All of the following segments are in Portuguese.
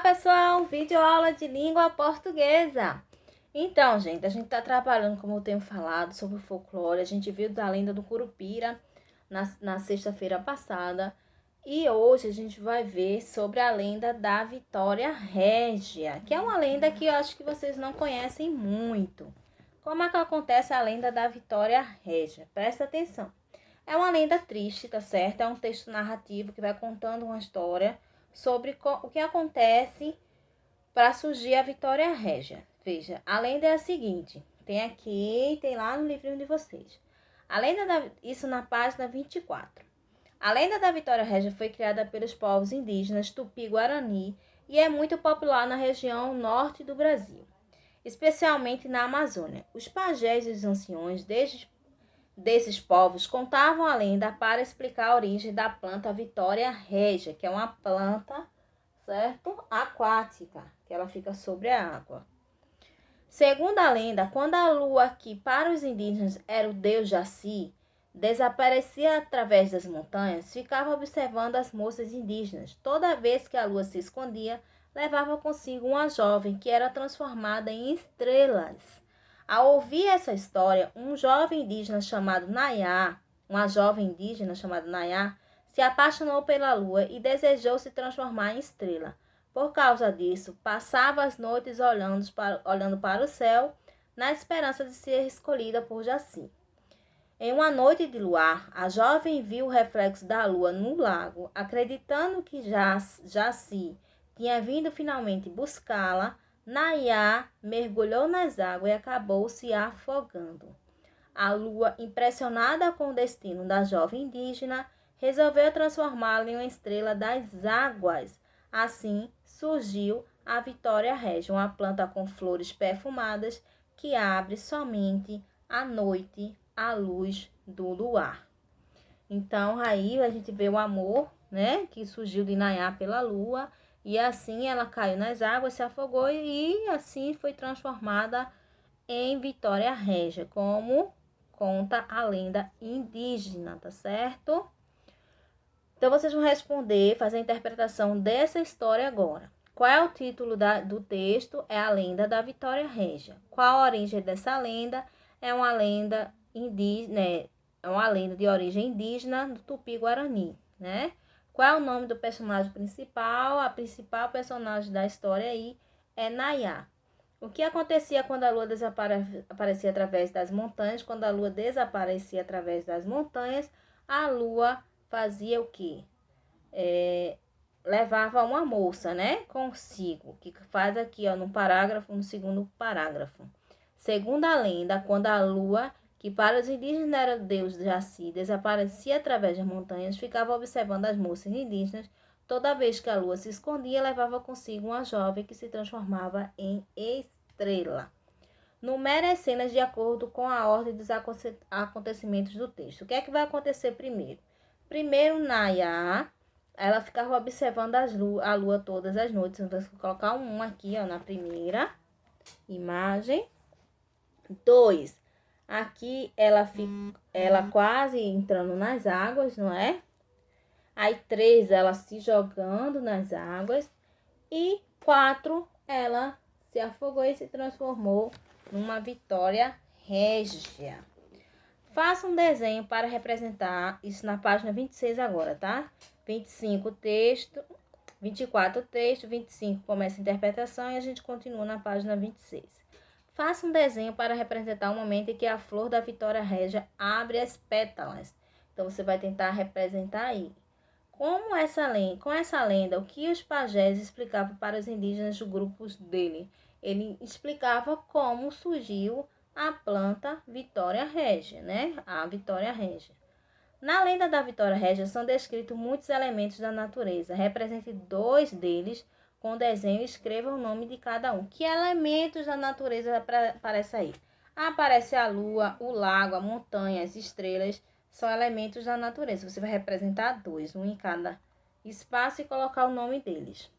pessoal, vídeo aula de língua portuguesa. Então, gente, a gente tá trabalhando, como eu tenho falado, sobre o folclore. A gente viu da lenda do Curupira na sexta-feira passada. E hoje a gente vai ver sobre a lenda da Vitória Régia, que é uma lenda que eu acho que vocês não conhecem muito. Como é que acontece a lenda da Vitória Régia? Presta atenção. É uma lenda triste, tá certo? É um texto narrativo que vai contando uma história sobre o que acontece para surgir a Vitória Régia. Veja, a lenda é a seguinte, tem lá no livrinho de vocês. Isso na página 24. A lenda da Vitória Régia foi criada pelos povos indígenas Tupi-Guarani e é muito popular na região norte do Brasil, especialmente na Amazônia. Os pajés e os anciões desses povos contavam a lenda para explicar a origem da planta Vitória Régia, que é uma planta, certo? Aquática, que ela fica sobre a água. Segundo a lenda, quando a lua, que para os indígenas era o deus Jaci, desaparecia através das montanhas, ficava observando as moças indígenas. Toda vez que a lua se escondia, levava consigo uma jovem que era transformada em estrelas. Ao ouvir essa história, uma jovem indígena chamada Nayá, se apaixonou pela lua e desejou se transformar em estrela. Por causa disso, passava as noites olhando para o céu, na esperança de ser escolhida por Jaci. Em uma noite de luar, a jovem viu o reflexo da lua no lago, acreditando que Jaci tinha vindo finalmente buscá-la. Nayá mergulhou nas águas e acabou se afogando. A lua, impressionada com o destino da jovem indígena, resolveu transformá-la em uma estrela das águas. Assim surgiu a Vitória Régia, uma planta com flores perfumadas que abre somente à noite à luz do luar. Então aí a gente vê o amor, né, que surgiu de Nayá pela lua. E assim ela caiu nas águas, se afogou e assim foi transformada em Vitória Régia, como conta a lenda indígena, tá certo? Então vocês vão responder, fazer a interpretação dessa história agora. Qual é o título do texto? É a lenda da Vitória Régia. Qual a origem dessa lenda? É uma lenda indígena, é uma lenda de origem indígena do Tupi-Guarani, né? Qual é o nome do personagem principal? A principal personagem da história aí é Nayá. O que acontecia quando a lua aparecia através das montanhas? Quando a lua desaparecia através das montanhas, a lua fazia o quê? Levava uma moça, né? Consigo, que faz aqui, ó, no segundo parágrafo. Segundo a lenda, quando a lua, que para os indígenas era o deus Jaci, desaparecia através das montanhas, ficava observando as moças indígenas. Toda vez que a lua se escondia, levava consigo uma jovem que se transformava em estrela. Numere as cenas de acordo com a ordem dos acontecimentos do texto. O que é que vai acontecer primeiro? Primeiro, Nayá, ela ficava observando a lua todas as noites. Então, vou colocar um aqui, ó, na primeira imagem. 2, aqui ela quase entrando nas águas, não é? Aí 3, ela se jogando nas águas. E 4, ela se afogou e se transformou numa Vitória Régia. Faça um desenho para representar isso na página 26 agora, tá? 25 texto, 24 texto, 25 começa a interpretação e a gente continua na página 26. Faça um desenho para representar o momento em que a flor da Vitória Régia abre as pétalas. Então, você vai tentar representar aí. Com essa lenda, o que os pajés explicavam para os indígenas dos grupos dele? Ele explicava como surgiu a planta Vitória Régia, né? A Vitória Régia. Na lenda da Vitória Régia são descritos muitos elementos da natureza. Represente 2 deles com desenho e escreva o nome de cada um. Que elementos da natureza aparecem aí? Aparece a lua, o lago, a montanha, as estrelas. São elementos da natureza. Você vai representar 2, um em cada espaço e colocar o nome deles.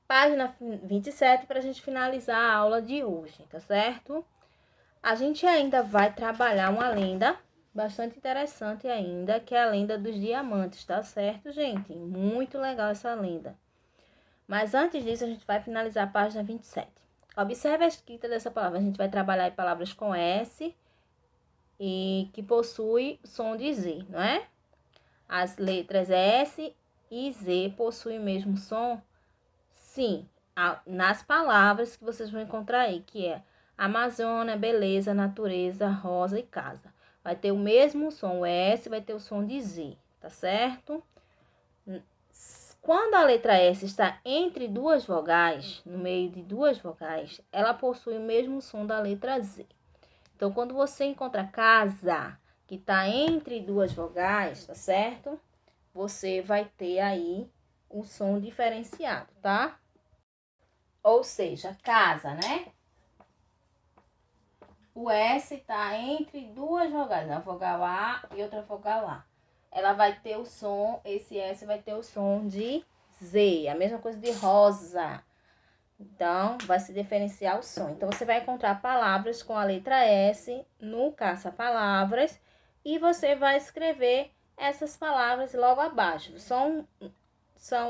Página 27 para a gente finalizar a aula de hoje, tá certo? A gente ainda vai trabalhar uma lenda bastante interessante ainda, que é a lenda dos diamantes, tá certo, gente? Muito legal essa lenda. Mas antes disso, a gente vai finalizar a página 27. Observe a escrita dessa palavra. A gente vai trabalhar em palavras com S e que possui som de Z, não é? As letras S e Z possuem o mesmo som? Sim, nas palavras que vocês vão encontrar aí, que é Amazônia, beleza, natureza, rosa e casa. Vai ter o mesmo som, o S vai ter o som de Z, tá certo? Quando a letra S está entre duas vogais, no meio de duas vogais, ela possui o mesmo som da letra Z. Então, quando você encontra casa, que está entre duas vogais, tá certo? Você vai ter aí um som diferenciado, tá? Ou seja, casa, né? O S está entre duas vogais, uma vogal A e outra vogal A. Ela vai ter o som, esse S vai ter o som de Z, a mesma coisa de rosa. Então, vai se diferenciar o som. Então, você vai encontrar palavras com a letra S no caça-palavras e você vai escrever essas palavras logo abaixo. São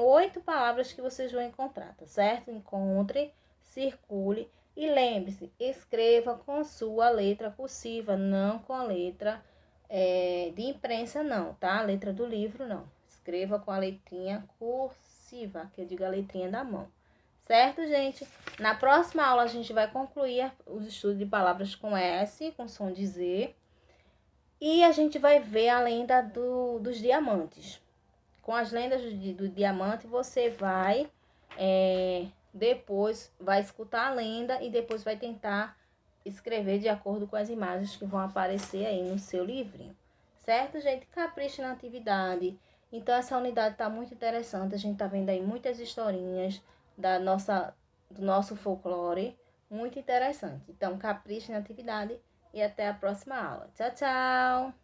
8 palavras que vocês vão encontrar, tá certo? Encontre, circule e lembre-se, escreva com sua letra cursiva, não com a letra de imprensa, não, tá? A letra do livro, não. Escreva com a letrinha cursiva, que eu digo a letrinha da mão. Certo, gente? Na próxima aula, a gente vai concluir os estudos de palavras com S, com som de Z. E a gente vai ver a lenda dos diamantes. Com as lendas do diamante, você vai depois vai escutar a lenda e depois vai tentar escrever de acordo com as imagens que vão aparecer aí no seu livrinho. Certo, gente? Capricha na atividade. Então, essa unidade está muito interessante. A gente está vendo aí muitas historinhas do nosso folclore. Muito interessante. Então, capricha na atividade e até a próxima aula. Tchau, tchau!